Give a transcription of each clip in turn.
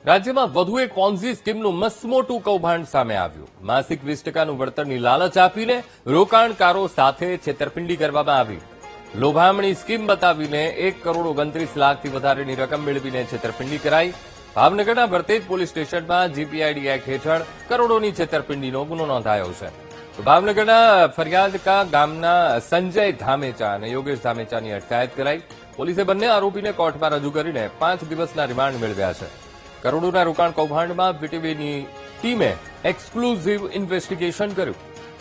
રાજ્યમાં વધુ એક પોન્ઝી સ્કીમનું મસમોટું કૌભાંડ સામે આવ્યું. માસિક 20% વળતરની લાલચ આપીને રોકાણકારો સાથે છેતરપિંડી કરવામાં આવી. લોભામણી સ્કીમ બતાવીને 1,29,00,000થી વધારેની રકમ મેળવીને છેતરપિંડી કરાઈ. ભાવનગરના વર્તેજ પોલીસ સ્ટેશનમાં જીપીઆઈડી એક્ટ હેઠળ કરોડોની છેતરપિંડીનો ગુનો નોંધાયો છે. ભાવનગરના ફરિયાદકા ગામના સંજય ધામેચા અને યોગેશ ધામેચાની અટકાયત કરાઈ. પોલીસે બંને આરોપીને કોર્ટમાં રજૂ કરીને 5 દિવસના રિમાન્ડ મેળવ્યા છે. કરોડોના રોકાણ કૌભાંડમાં વીટીવીની ટીમે એક્સક્લુઝિવ ઇન્વેસ્ટિગેશન કર્યું.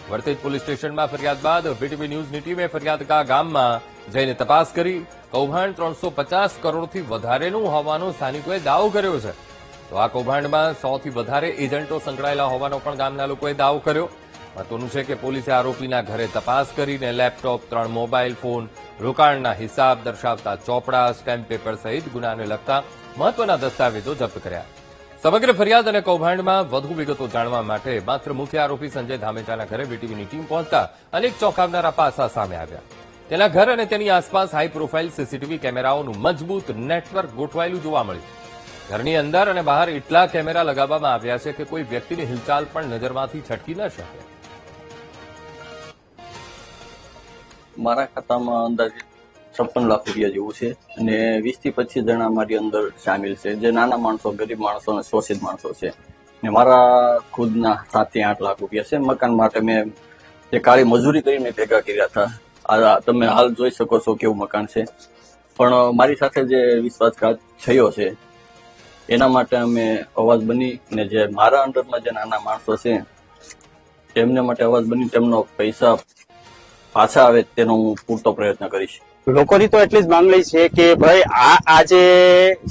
વર્તેજ પોલીસ સ્ટેશનમાં ફરિયાદ બાદ વીટીવી ન્યૂઝની ટીમે ફરિયાદકા ગામમાં જઈને તપાસ કરી. કૌભાંડ 350 કરોડથી વધારેનું હોવાનો સ્થાનિકોએ દાવો કર્યો છે. તો આ કૌભાંડમાં 100થી વધારે એજન્ટો સંકળાયેલા હોવાનો પણ ગામના લોકોએ દાવો કર્યો. મહત્વનું છે કે પોલીસે આરોપીના ઘરે તપાસ કરીને લેપટોપ, 3 મોબાઈલ ફોન, રોકાણના હિસાબ દર્શાવતા ચોપડા, સ્ટેમ્પ પેપર સહિત ગુનાને લગતા મહત્વના દસ્તાવેજો જપ્ત કર્યા. સમગ્ર ફરિયાદ અને કૌભાંડમાં વધુ વિગતો જાણવા માટે માત્ર મુખ્ય આરોપી સંજય ધામેચાના ઘરે વીટીવીની ટીમ પહોંચતા અનેક ચોંકાવનારા પાસા સામે આવ્યા. તેના ઘર અને તેની આસપાસ હાઈ પ્રોફાઇલ સીસીટીવી કેમેરાઓનું મજબૂત નેટવર્ક ગોઠવાયેલું જોવા મળ્યું. ઘરની અંદર અને બહાર એટલા કેમેરા લગાવવામાં આવ્યા છે કે કોઈ વ્યક્તિની હિલચાલ પણ નજરમાંથી છટકી ન શકે. મારા ખાતામાં અંદાજે 56 લાખ રૂપિયા જેવું છે અને 20 થી 25 જણા મારી અંદર સામેલ છે, જે નાના માણસો, ગરીબ માણસો અને શોષિત માણસો છે. ને મારા ખુદના 7 થી 8 લાખ રૂપિયા છે. મકાન માટે મેં જે કાળી મજૂરી કરીને ભેગા કર્યા હતા. આ તમે હાલ જોઈ શકો છો કેવું મકાન છે. પણ મારી સાથે જે વિશ્વાસઘાત થયો છે એના માટે અમે અવાજ બની ને જે મારા અંડરમાં જે નાના માણસો છે તેમને માટે અવાજ બની તેમનો પૈસા પાછા આવે તેનો હું પૂરતો પ્રયત્ન કરીશ. લોકોની તો એટલી જ માંગણી છે કે ભાઈ આ જે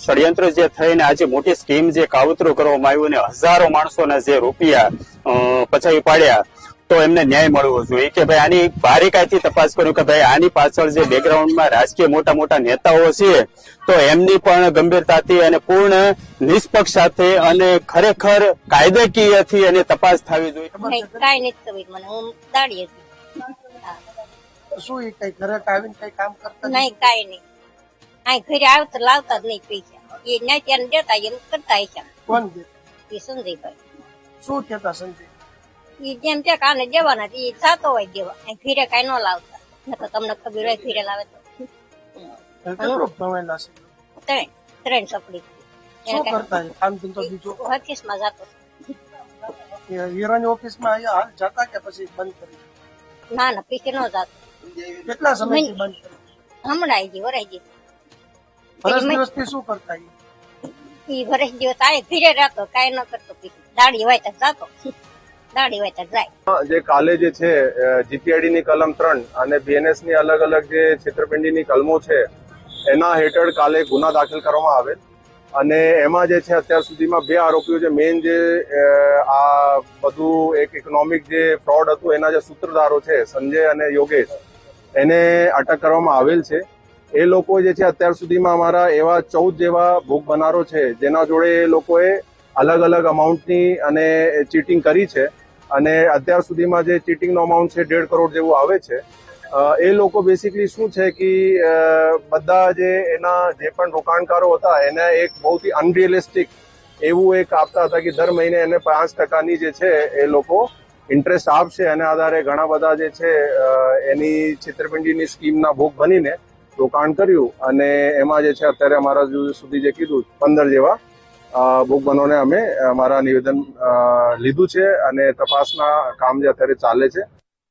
ષડયંત્ર જે થઈને આજે મોટી સ્કીમ જે કાવતરું કરવામાં આવ્યું ને હજારો માણસોના જે રૂપિયા પચાવી પાડ્યા, તો એમને ન્યાય મળવો જોઈએ. કે ભાઈ આની બારીકાઈથી તપાસ કર્યું કે ભાઈ આની પાછળ જે બેકગ્રાઉન્ડમાં રાજકીય મોટા મોટા નેતાઓ છે તો એમની પણ ગંભીરતાથી અને પૂર્ણ નિષ્પક્ષ સાથે અને ખરેખર કાયદાકીયથી એની તપાસ થવી જોઈએ. કાંઈ નથી ખબર મને, હું દાડી હતી. શું એ કઈ ઘરે આવીને કઈ કામ કરતા નહીં, કાંઈ નહીં. અહીં ઘરે આવતા લાવતા જ નહીં પૈસા. એ ના ત્યાં દેતા એમ કરતા હશે. કોણ દે? એ સંજયભાઈ. શું કેતા સંજય? એ જેમ કે કાને દેવાના એ થતો હોય દેવા. અહીં ઘરે કઈ ન લાવતા. નકર તમને ખબર હોય ઘરે લાવે તો. કેટલું ભણેલા છે? 3 સપડી. શું કરતા છે કામ ધંધો બીજો? ઓફિસમાં જતો. હીરાની ઓફિસમાં અહીંયા હાલ જતા કે પછી બંધ કરી? ના ના પીછે ન જતો. કેટલા સમયથી બંધ કરી? હમણાં આવી ગઈ વરાઈ ગઈ. વર્ષ દિવસથી શું કરતા એ વર્ષ દિવસ આ ઘરે રહેતો, કાંઈ ન કરતો. દાડી હોય તો જતો, દાડી હોય તો જાય. જે કાલે જે છે જીપીઆઈડી ની કલમ 3 અને બીએનએસ ની અલગ અલગ જે છેતરપિંડીની કલમો છે એના હેઠળ કાલે ગુના દાખલ કરવામાં આવેલ અને એમાં જે છે અત્યાર સુધીમાં 2 આરોપીઓ જે મેઇન જે આ બધું એક ઇકોનોમિક જે ફ્રોડ હતું એના જે સૂત્રધારો છે સંજય અને યોગેશ, એને અટક કરવામાં આવેલ છે. એ લોકો જે છે અત્યાર સુધીમાં અમારા એવા 14 જેવા ભોગ બનારો છે જેના જોડે એ લોકોએ અલગ અલગ અમાઉન્ટની અને ચીટિંગ કરી છે અને અત્યાર સુધીમાં જે ચીટિંગનો અમાઉન્ટ છે 1.5 કરોડ જેવું આવે છે. એ લોકો બેસિકલી શું છે કે બધા જે એના જે પણ રોકાણકારો હતા એને એક બહુથી અનરિયલિસ્ટિક એવું એક આપતા હતા કે દર મહિને એને 5% જે છે એ લોકો ઇન્ટરેસ્ટ આપશે અને આધારે ઘણા બધા જે છે એની છેતરપિંડીની સ્કીમના ભોગ બનીને રોકાણ કર્યું અને એમાં જે છે અત્યારે અમારા સુધી જે કીધું 15 જેવા ભોગ બનોને અમે અમારા નિવેદન લીધું છે અને તપાસના કામ જે અત્યારે ચાલે છે.